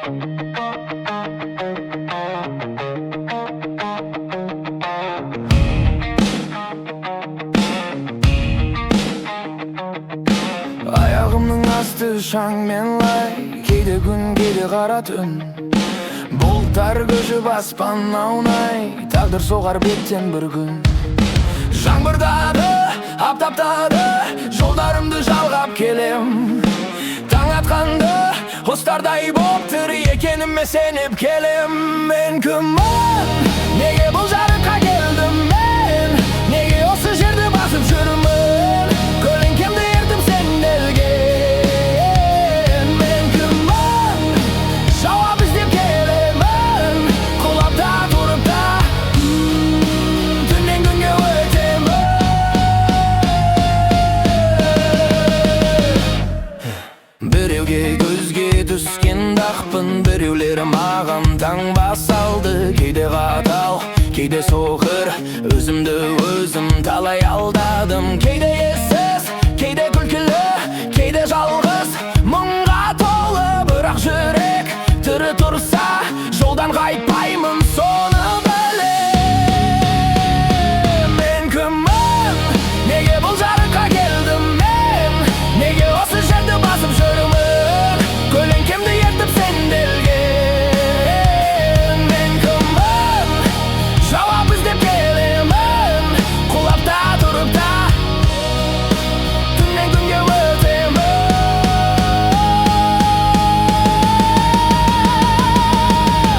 Аяғымның асты шаңмен лай, кейде күн, кейде қара түн. Бұлттар көшіп аспан аунай, тағдыр соғар беттен бір күн. Жаңбырдады, аптаптады, жолдарымды жалғап келем. Таң атқанды, қостардай боп тірі екеніме сеніп келем. Мен кіммін, неге бұл жарыққа келдім мен, неге осы жерді басып жүрмін, көлеңкемді ертіп сенделген. Мен кіммін, жауап іздеп келемін, құлап та тұрып та түннен күнге өтемін. Біреуге көзге түскен дақпын, біреулері маған таңба салды. Кейде қатал, кейде соқыр, өзімді өзім талай алдадым. Кейде ессіз, кейде күлкілі, кейде жалғыз, мұңға толы. Бірақ жүрек тірі тұрса, жолдан қайтпаймын, соны білем. Мен кіммін, неге бұл жарыққа келдім мен, неге осы жерді басып жүрмін, көлеңкемді ертіп сенделген. Мен кіммін, жауап іздеп келемін, құлап та тұрып та түннен күнге өтемін.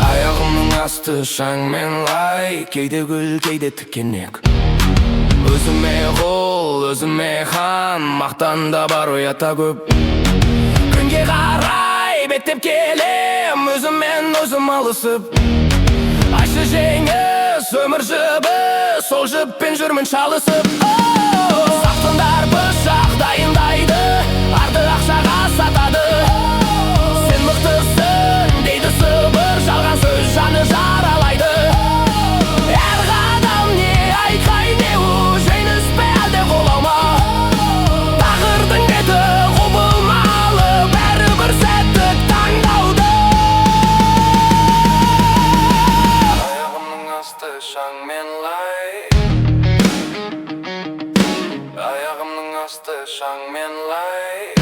Аяғымның асты шаңмен лай, кейде гүл, кейде тікенек. Өзіме құл, өзіме хан, мақтанда бар ұята көп. Күнге қарай беттеп келем, өзіммен өзім алысып. Айшы жеңіс, өмір жібі, сол жіппен жүрмін шалысып. Сақтындар пышақ дайындайды, арды ақшаға сатады. Сен мықтысың дейді сыбыр, жалған сөз жаны жаралайды. Әр қадам не айқай, не у, жеңіс пе әлде құлау ма? Тағдырдың беті құбылмалы, бәрібір сәттік таңдауды. Аяғымның асты шаңмен лай, аяғымның асты шаңмен лай.